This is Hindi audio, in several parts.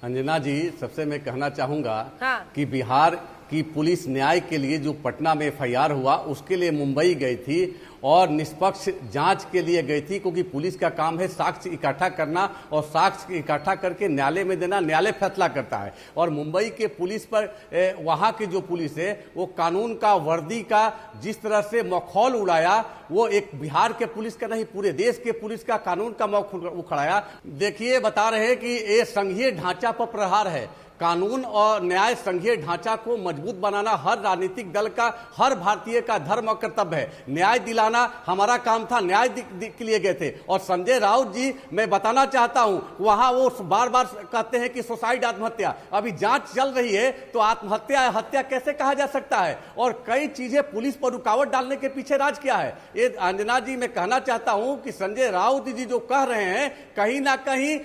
अंजना जी, सबसे मैं कहना चाहूंगा हाँ। कि बिहार की पुलिस न्याय के लिए जो पटना में एफआईआर हुआ उसके लिए मुंबई गई थी और निष्पक्ष जांच के लिए गई थी, क्योंकि पुलिस का काम है साक्ष्य इकट्ठा करना और साक्ष्य इकट्ठा करके न्यायालय में देना, न्यायालय फैसला करता है। और मुंबई के पुलिस पर वहां की जो पुलिस है वो कानून का, वर्दी का जिस तरह से मखौल उड़ाया, वो एक बिहार के पुलिस का नहीं पूरे देश के पुलिस का कानून का मखौल उखड़ाया। देखिए, बता रहे हैं कि ये संघीय ढांचा पर प्रहार है। कानून और न्याय संघीय ढांचा को मजबूत बनाना हर राजनीतिक दल का, हर भारतीय का धर्म और कर्तव्य है। न्याय दिलाना हमारा काम था, न्याय के लिए गए थे। और संजय राउत जी, मैं बताना चाहता हूं, वहां वो बार बार कहते हैं कि सुसाइड, आत्महत्या, अभी जांच चल रही है तो आत्महत्या हत्या कैसे कहा जा सकता है? और कई चीजें पुलिस पर रुकावट डालने के पीछे राज क्या है? ये अंजना जी, मैं कहना चाहता हूं कि संजय राउत जी जो कह रहे हैं, कहीं ना कहीं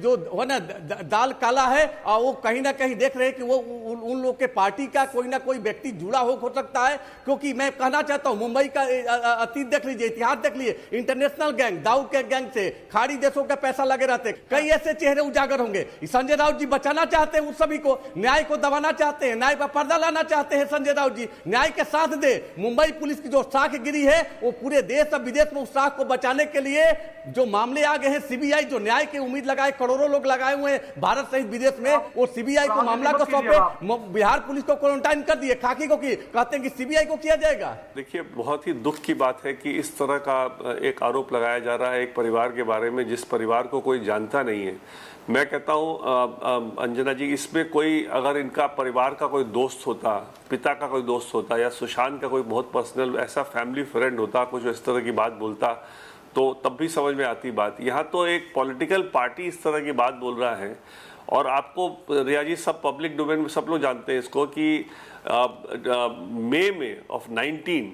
जो है ना दाल काला है, और वो कहीं ना कहीं देख रहे हैं कि वो उन लोग के पार्टी का कोई ना कोई व्यक्ति जुड़ा हो सकता है। क्योंकि मैं कहना चाहता हूं, मुंबई का अतीत देख लीजिए, इतिहास देख लीजिए, इंटरनेशनल गैंग, दाऊद के गैंग से खाड़ी देशों का पैसा लगे रहते, कई ऐसे चेहरे उजागर होंगे। संजय राउत जी बचाना चाहते हैं उन सभी को, न्याय को दबाना चाहते हैं, न्याय पर पर्दा लाना चाहते हैं। संजय राउत जी न्याय के साथ दे। मुंबई पुलिस की जो साख गिरी है वो पूरे देश और विदेश में उस साख को बचाने के लिए जो मामले आ गए हैं, सीबीआई जो न्याय की उम्मीद लगाए, करोड़ों लोग लगाए हुए हैं भारत सहित विदेश में, वो सीबीआई को मामला को सौंपे, बिहार पुलिस को क्वारंटाइन कर दिए, खाकी को की, कहते हैं कि सीबीआई को किया जाएगा। देखिए, बहुत ही दुख की बात है कि इस तरह का एक आरोप लगाया जा रहा है एक परिवार के बारे में जिस परिवार को कोई जानता नहीं है। मैं कहता हूं अंजना जी, इसमें कोई अगर इनका परिवार का कोई दोस्त होता, पिता का कोई दोस्त होता, या सुशांत का कोई बहुत पर्सनल ऐसा फैमिली फ्रेंड होता, कुछ इस तरह की बात बोलता, तो तब भी समझ में आती बात। यहाँ तो एक पॉलिटिकल पार्टी इस तरह की बात बोल रहा है। और आपको रिया जी, सब पब्लिक डोमेन में सब लोग जानते हैं इसको कि मई में ऑफ 19,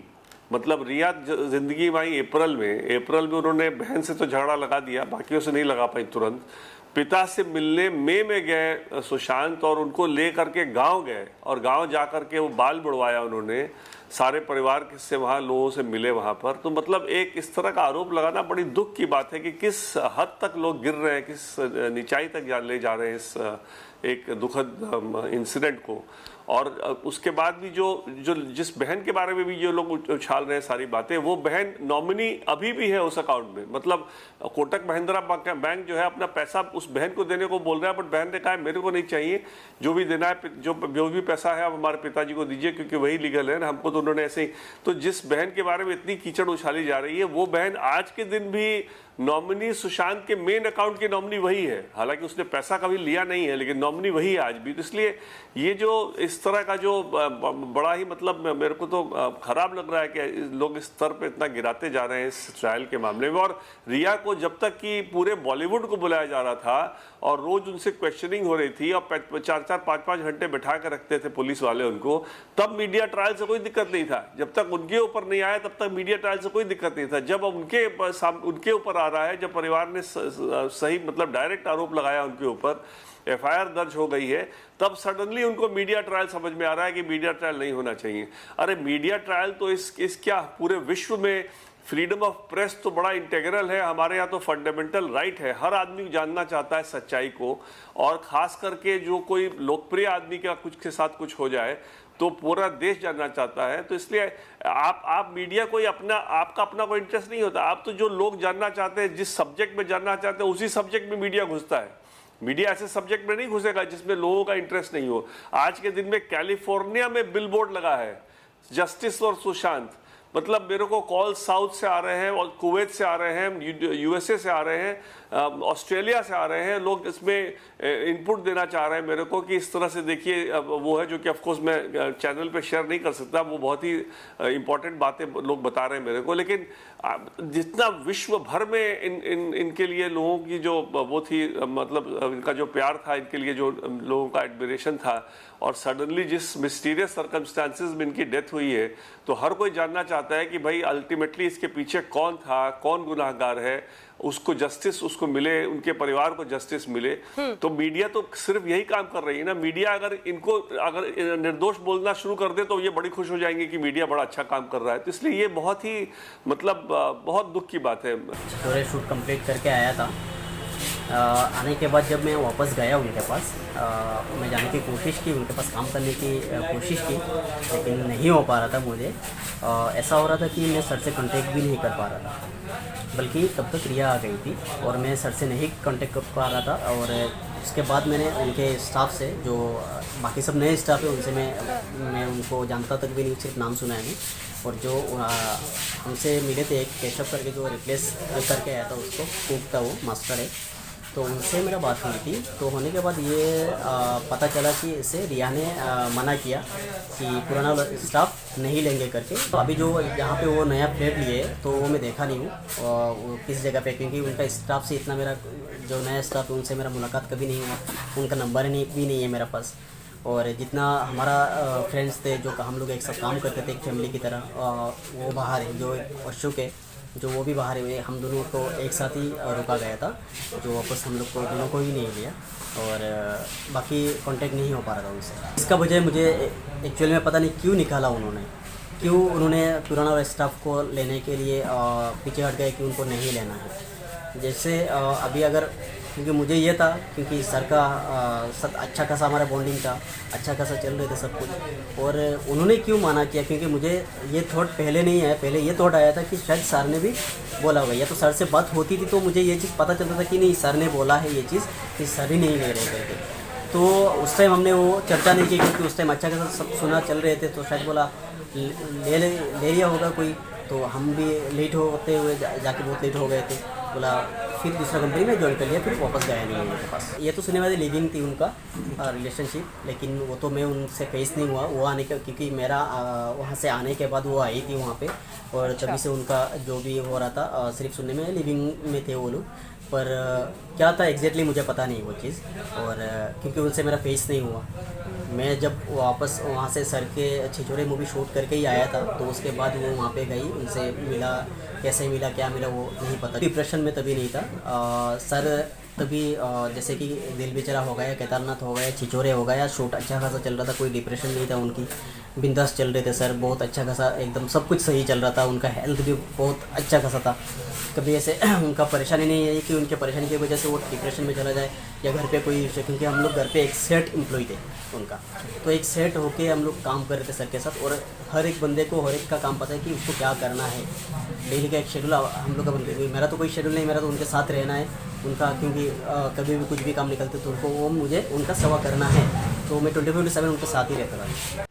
मतलब रिया जिंदगी में आई अप्रैल में उन्होंने बहन से तो झगड़ा लगा दिया, बाकियों से नहीं लगा पाई तुरंत। पिता से मिलने मई में गए सुशांत, और उनको ले करके गांव गए, और गांव जा करके वो बाल बुड़वाया उन्होंने, सारे परिवार से वहाँ लोगों से मिले वहाँ पर। तो मतलब एक इस तरह का आरोप लगाना बड़ी दुख की बात है कि किस हद तक लोग गिर रहे हैं, किस निचाई तक ले जा रहे हैं इस एक दुखद इंसिडेंट को। और उसके बाद भी जो जिस बहन के बारे में भी जो लोग उछाल रहे हैं सारी बातें, वो बहन नॉमिनी अभी भी है उस अकाउंट में। मतलब कोटक महिंद्रा बैंक जो है अपना पैसा उस बहन को देने को बोल रहा है, बट बहन ने कहा मेरे को नहीं चाहिए, जो भी देना है, जो भी पैसा है आप हमारे पिताजी को दीजिए, क्योंकि वही लीगल है ना, हमको तो उन्होंने ऐसे ही। तो जिस बहन के बारे में इतनी कीचड़ उछाली जा रही है, वो बहन आज के दिन भी नॉमिनी सुशांत के मेन अकाउंट की नॉमिनी वही है। हालांकि उसने पैसा कभी लिया नहीं है, लेकिन नॉमिनी वही है आज भी। तो इसलिए ये जो इस तरह का जो बड़ा ही मतलब मेरे को तो खराब लग रहा है कि लोग इस स्तर पे इतना गिराते जा रहे हैं इस ट्रायल के मामले में। और रिया को जब तक कि पूरे बॉलीवुड को बुलाया जा रहा था और रोज उनसे क्वेश्चनिंग हो रही थी और 4-4, 5-5 घंटे बैठा कर रखते थे पुलिस वाले उनको, तब मीडिया ट्रायल से कोई दिक्कत नहीं था। जब तक उनके ऊपर नहीं आया तब तक मीडिया ट्रायल से कोई दिक्कत नहीं था। जब उनके ऊपर आ रहा है, जब परिवार ने सही मतलब डायरेक्ट आरोप लगाया उनके ऊपर, एफआईआर दर्ज हो गई है, तब सडनली उनको मीडिया ट्रायल समझ में आ रहा है कि मीडिया ट्रायल नहीं होना चाहिए। अरे मीडिया ट्रायल तो इस क्या पूरे विश्व में फ्रीडम ऑफ प्रेस तो बड़ा इंटेग्रल है, हमारे यहाँ तो फंडामेंटल राइट है। हर आदमी जानना चाहता है सच्चाई को, और खास करके जो कोई लोकप्रिय आदमी का कुछ के साथ कुछ हो जाए तो पूरा देश जानना चाहता है। तो इसलिए आप मीडिया कोई आपका अपना कोई इंटरेस्ट नहीं होता। आप तो जो लोग जानना चाहते हैं, जिस सब्जेक्ट में जानना चाहते हैं, उसी सब्जेक्ट में मीडिया घुसता है। मीडिया ऐसे सब्जेक्ट में नहीं घुसेगा जिसमें लोगों का इंटरेस्ट नहीं हो। आज के दिन में कैलिफोर्निया में बिलबोर्ड लगा है जस्टिस फॉर सुशांत। मतलब मेरे को कॉल साउथ से आ रहे हैं और कुवैत से आ रहे हैं, यूएसए से आ रहे हैं, ऑस्ट्रेलिया से आ रहे हैं लोग, इसमें इनपुट देना चाह रहे हैं मेरे को कि इस तरह से देखिए वो है, जो कि ऑफकोर्स मैं चैनल पे शेयर नहीं कर सकता। वो बहुत ही इंपॉर्टेंट बातें लोग बता रहे हैं मेरे को। लेकिन जितना विश्व भर में इनके लिए लोगों की जो वो थी, मतलब इनका जो प्यार था, इनके लिए जो लोगों का एडमिरेशन था, और सडनली जिस मिस्टीरियस सर्कमस्टांसेस में इनकी डेथ हुई है, तो हर कोई जानना चाहता है कि भाई अल्टीमेटली इसके पीछे कौन था, कौन गुनाहगार है, उसको जस्टिस उसको मिले, उनके परिवार को जस्टिस मिले। तो मीडिया तो सिर्फ यही काम कर रही है ना। मीडिया अगर निर्दोष बोलना शुरू कर दे तो ये बड़ी खुश हो जाएंगे कि मीडिया बड़ा अच्छा काम कर रहा है। तो इसलिए ये बहुत ही मतलब बहुत दुख की बात है। पूरे शूट कंप्लीट करके आया था आने के बाद जब मैं वापस गया उनके पास, मैं जाने की कोशिश की, उनके पास काम करने की कोशिश की, लेकिन नहीं हो पा रहा था मुझे। ऐसा हो रहा था कि मैं सर से कांटेक्ट भी नहीं कर पा रहा था, बल्कि तब तक रिया आ गई थी और मैं सर से नहीं कांटेक्ट कर पा रहा था। और उसके बाद मैंने उनके स्टाफ से, जो बाकी सब नए स्टाफ है, उनसे मैं उनको जानता तक भी नहीं, सिर्फ नाम सुना है। और जो हमसे मिले थे, एक केशव करके जो रिप्लेस करके आया था, उसको कुक था, वो मास्टर है, तो उनसे मेरा बात हुई थी। तो होने के बाद ये पता चला कि इसे रिया ने मना किया कि पुराना स्टाफ नहीं लेंगे करके। तो अभी जो यहाँ पे वो नया फ्लैट लिए, तो वो मैं देखा नहीं हूँ वो किस जगह पे, क्योंकि उनका स्टाफ से इतना, मेरा जो नया स्टाफ है उनसे मेरा मुलाकात कभी नहीं हुआ, उनका नंबर भी नहीं है मेरे पास। और जितना हमारा फ्रेंड्स थे, जो हम लोग एक साथ काम करते थे एक फैमिली की तरह, वो बाहर है, जो अशोक है, जो वो भी बाहर हुए, हम दोनों को एक साथ ही रुका गया था, जो वापस हम लोग को दोनों को ही नहीं लिया। और बाकी कांटेक्ट नहीं हो पा रहा था उनसे। इसका वजह मुझे एक्चुअली में पता नहीं क्यों निकाला उन्होंने पुराना स्टाफ को लेने के लिए पीछे हट गए कि उनको नहीं लेना है। जैसे अभी अगर, क्योंकि मुझे ये था, क्योंकि सर का सब अच्छा खासा हमारा बॉन्डिंग था, अच्छा खासा चल रहे थे सब कुछ, और उन्होंने क्यों माना किया, क्योंकि मुझे ये थॉट पहले नहीं आया। पहले ये थॉट आया था कि शायद सर ने भी बोला होगा, या तो सर से बात होती थी तो मुझे ये चीज़ पता चलता था कि नहीं, सर ने बोला है ये चीज़ कि सर ही नहीं ले रहे करके। तो उस टाइम हमने वो चर्चा नहीं की, क्योंकि उस टाइम अच्छा खासा सब सुना चल रहे थे, तो शायद बोला ले लिया होगा कोई। तो हम भी लेट होते हुए जाके बहुत लेट हो गए थे, बोला फिर दूसरा कंपनी में ज्वाइन कर लिया, फिर वापस गया नहीं उनके पास। ये तो सुनने वाली लिविंग थी उनका रिलेशनशिप, लेकिन वो तो मैं उनसे फेस नहीं हुआ वो आने का, क्योंकि मेरा वहाँ से आने के बाद वो आई थी वहाँ पे, और तभी से उनका जो भी हो रहा था सिर्फ सुनने में, लिविंग में थे वो लोग। पर क्या था एग्जैक्टली मुझे पता नहीं वो चीज़, और क्योंकि उनसे मेरा फेस नहीं हुआ। मैं जब वापस वहाँ से सर के छिछोरे मूवी शूट करके ही आया था, तो उसके बाद वो वहाँ पे गई, उनसे मिला, कैसे मिला, क्या मिला, वो नहीं पता। डिप्रेशन में तभी नहीं था सर, तभी जैसे कि दिल बेचारा हो गया, केदारनाथ हो गया, छिछोरे हो गया, शूट अच्छा खासा चल रहा था, कोई डिप्रेशन नहीं था उनकी, बिंदास चल रहे थे सर, बहुत अच्छा खासा एकदम सब कुछ सही चल रहा था, उनका हेल्थ भी बहुत अच्छा खासा था। कभी ऐसे उनका परेशानी नहीं है कि उनके परेशानी की वजह से वो डिप्रेशन में चला जाए, या घर पे कोई, क्योंकि हम लोग घर पे एक सेट एम्प्लॉय थे उनका, तो एक सेट होके हम लोग काम कर रहे थे सर के साथ, और हर एक बंदे को हर एक का काम पता है कि उसको क्या करना है, डेली का एक शेड्यूल हम लोग का बन गया। मेरा तो कोई शेड्यूल नहीं, मेरा तो उनके साथ रहना है उनका, क्योंकि कभी भी कुछ भी काम निकलते तो उनको वो मुझे उनका सेवा करना है, तो मैं 24/7 उनके साथ ही रहता था।